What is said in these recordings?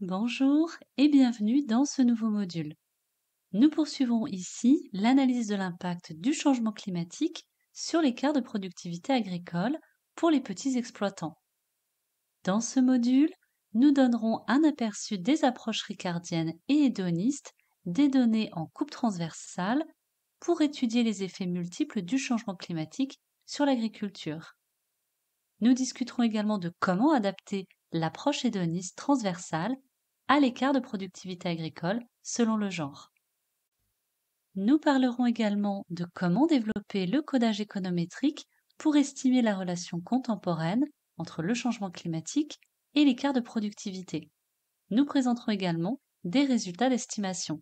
Bonjour et bienvenue dans ce nouveau module. Nous poursuivons ici l'analyse de l'impact du changement climatique sur l'écart de productivité agricole pour les petits exploitants. Dans ce module, nous donnerons un aperçu des approches ricardiennes et hédonistes des données en coupe transversale pour étudier les effets multiples du changement climatique sur l'agriculture. Nous discuterons également de comment adapter l'approche hédoniste transversale à l'écart de productivité agricole selon le genre. Nous parlerons également de comment développer le codage économétrique pour estimer la relation contemporaine entre le changement climatique et l'écart de productivité. Nous présenterons également des résultats d'estimation.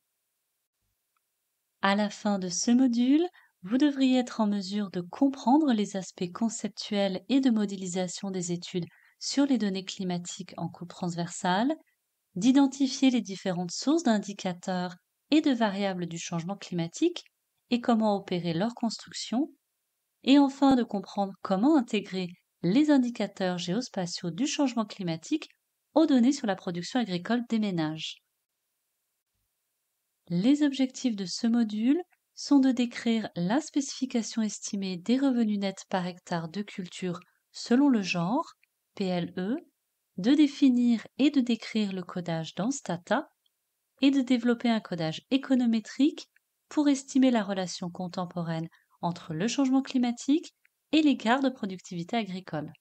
À la fin de ce module, vous devriez être en mesure de comprendre les aspects conceptuels et de modélisation des études sur les données climatiques en coupe transversale, d'identifier les différentes sources d'indicateurs et de variables du changement climatique et comment opérer leur construction, et enfin de comprendre comment intégrer les indicateurs géospatiaux du changement climatique aux données sur la production agricole des ménages. Les objectifs de ce module sont de décrire la spécification estimée des revenus nets par hectare de culture selon le genre, PLE, de définir et de décrire le codage dans Stata et de développer un codage économétrique pour estimer la relation contemporaine entre le changement climatique et l'écart de productivité agricole.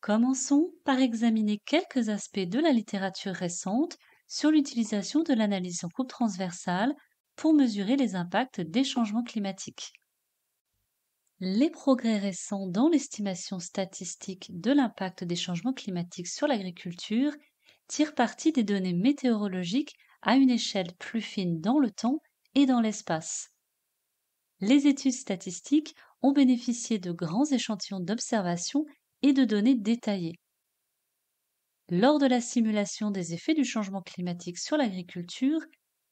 Commençons par examiner quelques aspects de la littérature récente sur l'utilisation de l'analyse en coupe transversale pour mesurer les impacts des changements climatiques. Les progrès récents dans l'estimation statistique de l'impact des changements climatiques sur l'agriculture tirent parti des données météorologiques à une échelle plus fine dans le temps et dans l'espace. Les études statistiques ont bénéficié de grands échantillons d'observation et de données détaillées. Lors de la simulation des effets du changement climatique sur l'agriculture,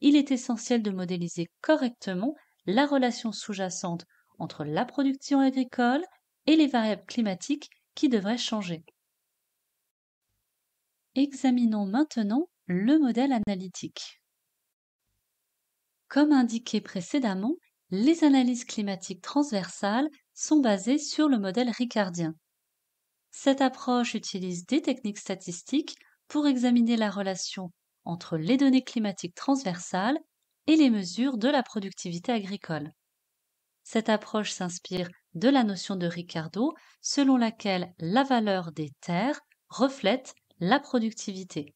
il est essentiel de modéliser correctement la relation sous-jacente entre la production agricole et les variables climatiques qui devraient changer. Examinons maintenant le modèle analytique. Comme indiqué précédemment, les analyses climatiques transversales sont basées sur le modèle ricardien. Cette approche utilise des techniques statistiques pour examiner la relation entre les données climatiques transversales et les mesures de la productivité agricole. Cette approche s'inspire de la notion de Ricardo, selon laquelle la valeur des terres reflète la productivité.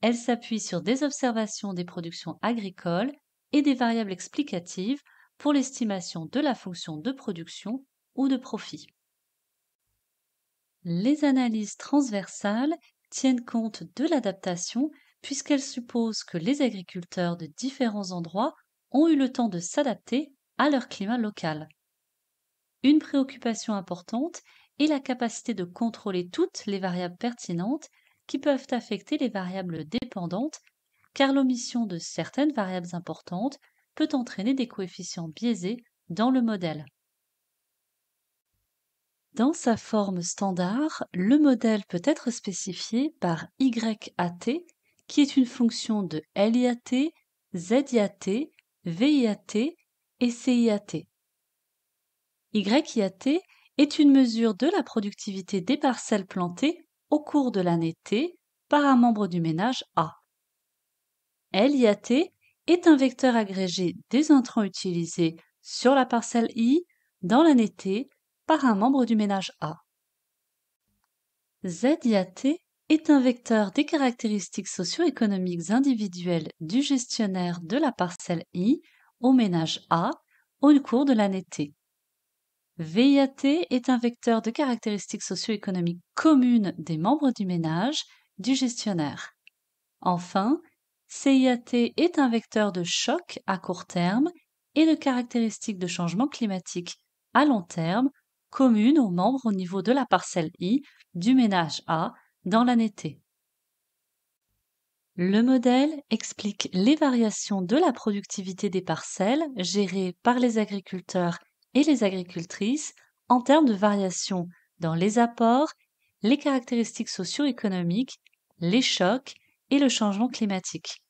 Elle s'appuie sur des observations des productions agricoles et des variables explicatives pour l'estimation de la fonction de production ou de profit. Les analyses transversales tiennent compte de l'adaptation puisqu'elles supposent que les agriculteurs de différents endroits ont eu le temps de s'adapter à leur climat local. Une préoccupation importante est la capacité de contrôler toutes les variables pertinentes qui peuvent affecter les variables dépendantes, car l'omission de certaines variables importantes peut entraîner des coefficients biaisés dans le modèle. Dans sa forme standard, le modèle peut être spécifié par YAT, qui est une fonction de LIAT, ZIAT, VIAT et CIAT. YIAT est une mesure de la productivité des parcelles plantées au cours de l'année T par un membre du ménage A. LIAT est un vecteur agrégé des intrants utilisés sur la parcelle I dans l'année T par un membre du ménage A. ZIAT est un vecteur des caractéristiques socio-économiques individuelles du gestionnaire de la parcelle I au ménage A au cours de l'année T. VIAT est un vecteur de caractéristiques socio-économiques communes des membres du ménage du gestionnaire. Enfin, CIAT est un vecteur de choc à court terme et de caractéristiques de changement climatique à long terme communes aux membres au niveau de la parcelle I du ménage A dans l'année T. Le modèle explique les variations de la productivité des parcelles gérées par les agriculteurs et les agricultrices en termes de variations dans les apports, les caractéristiques socio-économiques les chocs et le changement climatique.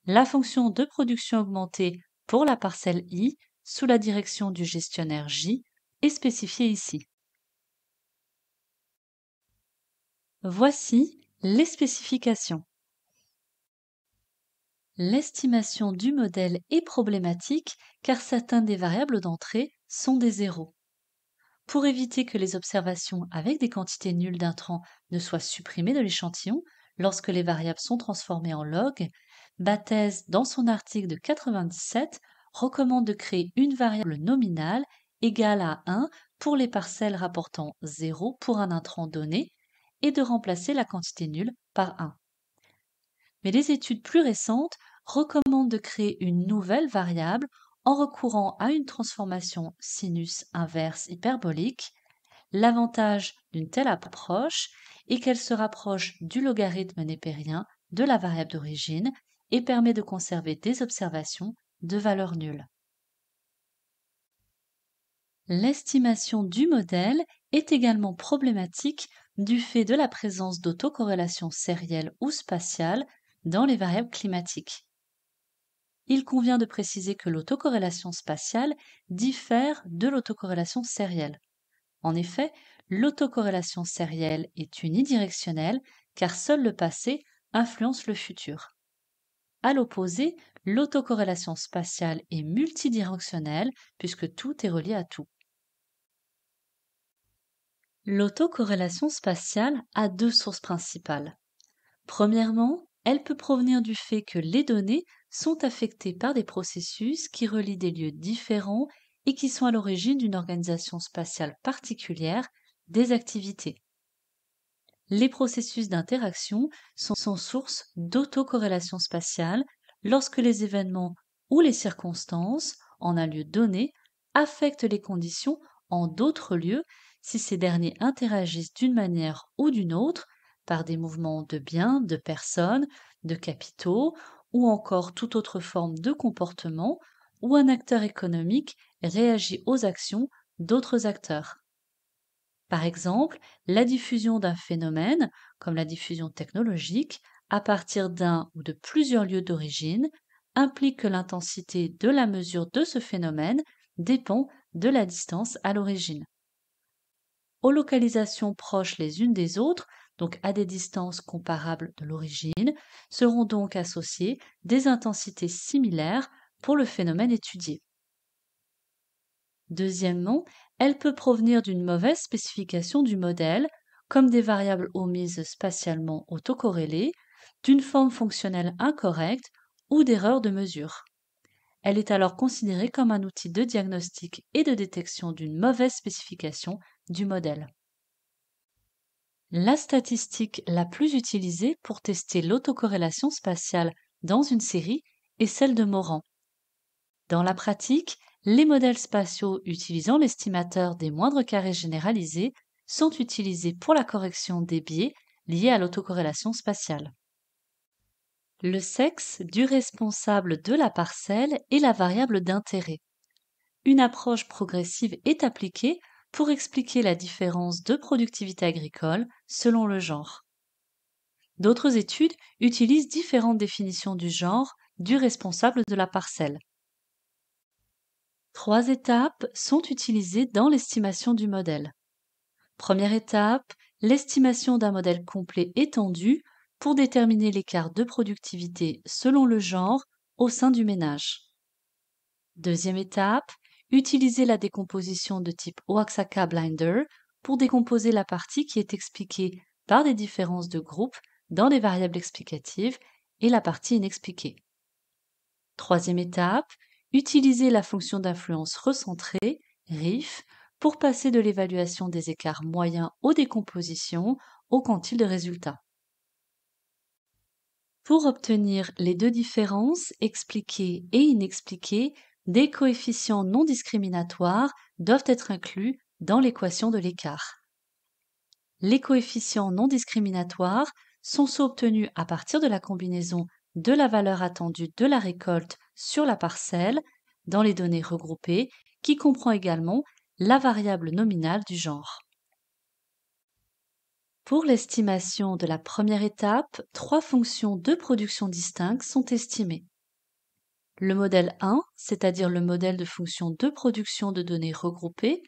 La fonction de production augmentée pour la parcelle I sous la direction du gestionnaire J est spécifiée ici. Voici les spécifications. L'estimation du modèle est problématique car certaines des variables d'entrée sont des zéros. Pour éviter que les observations avec des quantités nulles d'intrants ne soient supprimées de l'échantillon lorsque les variables sont transformées en log, Battez, dans son article de 97, recommande de créer une variable nominale égale à 1 pour les parcelles rapportant 0 pour un intrant donné et de remplacer la quantité nulle par 1. Mais les études plus récentes recommandent de créer une nouvelle variable en recourant à une transformation sinus inverse hyperbolique. L'avantage d'une telle approche est qu'elle se rapproche du logarithme népérien de la variable d'origine et permet de conserver des observations de valeur nulle. L'estimation du modèle est également problématique du fait de la présence d'autocorrélation sérielle ou spatiale dans les variables climatiques. Il convient de préciser que l'autocorrélation spatiale diffère de l'autocorrélation sérielle. En effet, l'autocorrélation sérielle est unidirectionnelle car seul le passé influence le futur. À l'opposé, l'autocorrélation spatiale est multidirectionnelle puisque tout est relié à tout. L'autocorrélation spatiale a deux sources principales. Premièrement, elle peut provenir du fait que les données sont affectées par des processus qui relient des lieux différents et qui sont à l'origine d'une organisation spatiale particulière des activités. Les processus d'interaction sont source d'autocorrélation spatiale lorsque les événements ou les circonstances en un lieu donné affectent les conditions en d'autres lieux si ces derniers interagissent d'une manière ou d'une autre par des mouvements de biens, de personnes, de capitaux ou encore toute autre forme de comportement où un acteur économique réagit aux actions d'autres acteurs. Par exemple, la diffusion d'un phénomène, comme la diffusion technologique, à partir d'un ou de plusieurs lieux d'origine, implique que l'intensité de la mesure de ce phénomène dépend de la distance à l'origine. Aux localisations proches les unes des autres, donc à des distances comparables de l'origine, seront donc associées des intensités similaires pour le phénomène étudié. Deuxièmement, elle peut provenir d'une mauvaise spécification du modèle, comme des variables omises spatialement autocorrélées, d'une forme fonctionnelle incorrecte ou d'erreurs de mesure. Elle est alors considérée comme un outil de diagnostic et de détection d'une mauvaise spécification du modèle. La statistique la plus utilisée pour tester l'autocorrélation spatiale dans une série est celle de Morand. Dans la pratique, les modèles spatiaux utilisant l'estimateur des moindres carrés généralisés sont utilisés pour la correction des biais liés à l'autocorrélation spatiale. Le sexe du responsable de la parcelle est la variable d'intérêt. Une approche progressive est appliquée pour expliquer la différence de productivité agricole selon le genre. D'autres études utilisent différentes définitions du genre du responsable de la parcelle. 3 étapes sont utilisées dans l'estimation du modèle. Première étape, l'estimation d'un modèle complet étendu pour déterminer l'écart de productivité selon le genre au sein du ménage. Deuxième étape, utiliser la décomposition de type Oaxaca-Blinder pour décomposer la partie qui est expliquée par des différences de groupe dans les variables explicatives et la partie inexpliquée. Troisième étape, utiliser la fonction d'influence recentrée, RIF, pour passer de l'évaluation des écarts moyens aux décompositions au quantile de résultats. Pour obtenir les deux différences, expliquées et inexpliquées, des coefficients non discriminatoires doivent être inclus dans l'équation de l'écart. Les coefficients non discriminatoires sont ceux obtenus à partir de la combinaison de la valeur attendue de la récolte sur la parcelle dans les données regroupées, qui comprend également la variable nominale du genre. Pour l'estimation de la première étape, trois fonctions de production distinctes sont estimées. Le modèle 1, c'est-à-dire le modèle de fonction de production de données regroupées,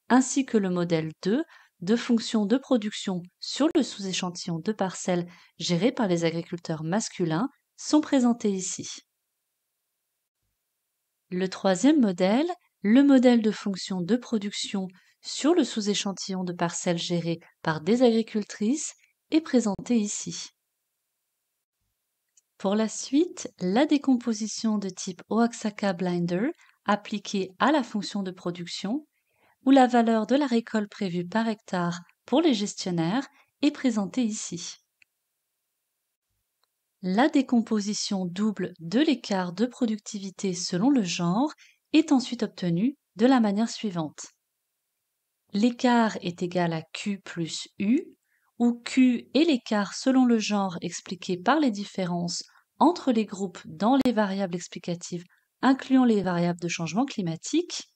ainsi que le modèle 2, de fonction de production sur le sous-échantillon de parcelles géré par les agriculteurs masculins, sont présentés ici. Le troisième modèle, le modèle de fonction de production sur le sous-échantillon de parcelles géré par des agricultrices, est présenté ici. Pour la suite, la décomposition de type Oaxaca Blinder appliquée à la fonction de production, où la valeur de la récolte prévue par hectare pour les gestionnaires est présentée ici. La décomposition double de l'écart de productivité selon le genre est ensuite obtenue de la manière suivante. L'écart est égal à Q plus U, où Q est l'écart selon le genre expliqué par les différences entre les groupes dans les variables explicatives incluant les variables de changement climatique,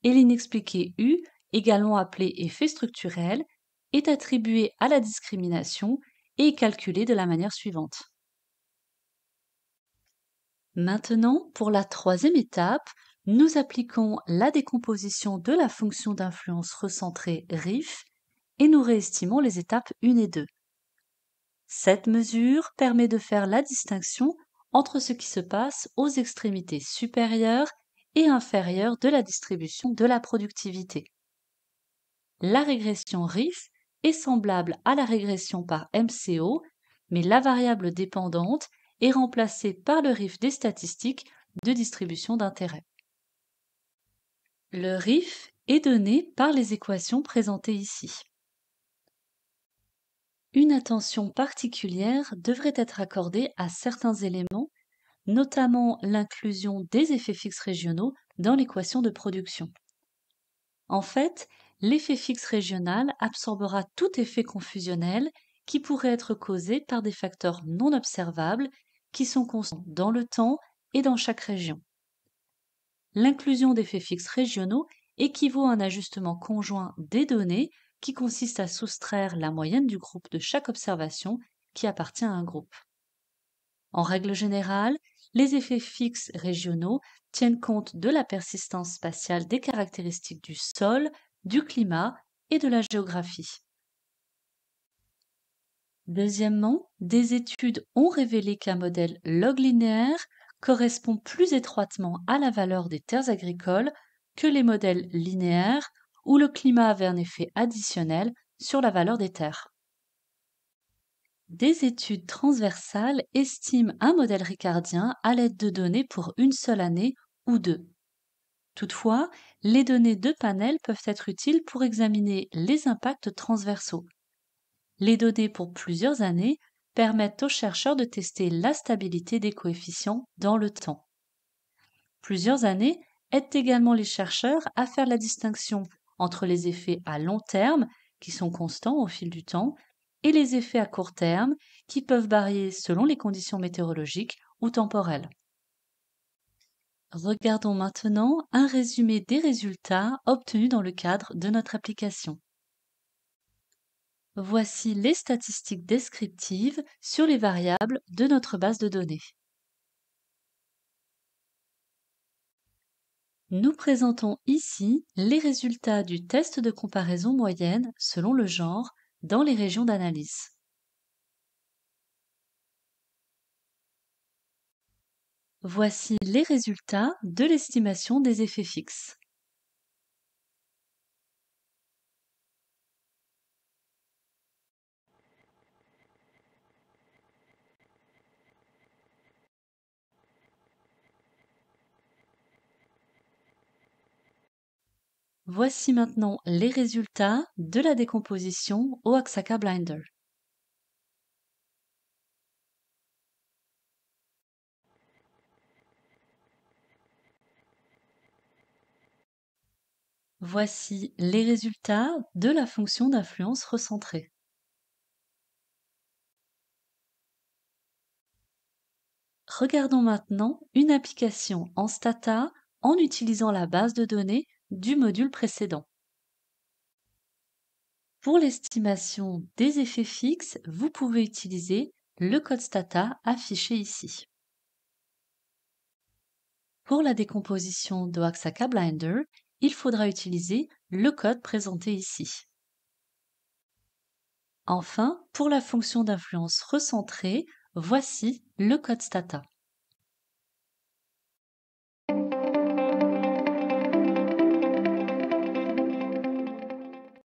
et l'inexpliqué U, également appelé effet structurel, est attribué à la discrimination et est calculé de la manière suivante. Maintenant, pour la troisième étape, nous appliquons la décomposition de la fonction d'influence recentrée RIF et nous réestimons les étapes 1 et 2. Cette mesure permet de faire la distinction entre ce qui se passe aux extrémités supérieures et inférieures de la distribution de la productivité. La régression RIF est semblable à la régression par MCO, mais la variable dépendante est remplacée par le RIF des statistiques de distribution d'intérêt. Le RIF est donné par les équations présentées ici. Une attention particulière devrait être accordée à certains éléments, notamment l'inclusion des effets fixes régionaux dans l'équation de production. En fait, l'effet fixe régional absorbera tout effet confusionnel qui pourrait être causé par des facteurs non observables qui sont constants dans le temps et dans chaque région. L'inclusion d'effets fixes régionaux équivaut à un ajustement conjoint des données qui consiste à soustraire la moyenne du groupe de chaque observation qui appartient à un groupe. En règle générale, les effets fixes régionaux tiennent compte de la persistance spatiale des caractéristiques du sol, du climat et de la géographie. Deuxièmement, des études ont révélé qu'un modèle log linéaire correspond plus étroitement à la valeur des terres agricoles que les modèles linéaires où le climat avait un effet additionnel sur la valeur des terres. Des études transversales estiment un modèle ricardien à l'aide de données pour une seule année ou deux. Toutefois, les données de panel peuvent être utiles pour examiner les impacts transversaux. Les données pour plusieurs années permettent aux chercheurs de tester la stabilité des coefficients dans le temps. Plusieurs années aident également les chercheurs à faire la distinction entre les effets à long terme, qui sont constants au fil du temps, et les effets à court terme, qui peuvent varier selon les conditions météorologiques ou temporelles. Regardons maintenant un résumé des résultats obtenus dans le cadre de notre application. Voici les statistiques descriptives sur les variables de notre base de données. Nous présentons ici les résultats du test de comparaison moyenne selon le genre dans les régions d'analyse. Voici les résultats de l'estimation des effets fixes. Voici maintenant les résultats de la décomposition Oaxaca Blinder. Voici les résultats de la fonction d'influence recentrée. Regardons maintenant une application en Stata en utilisant la base de données du module précédent. Pour l'estimation des effets fixes, vous pouvez utiliser le code Stata affiché ici. Pour la décomposition de Oaxaca Blinder, il faudra utiliser le code présenté ici. Enfin, pour la fonction d'influence recentrée, voici le code Stata.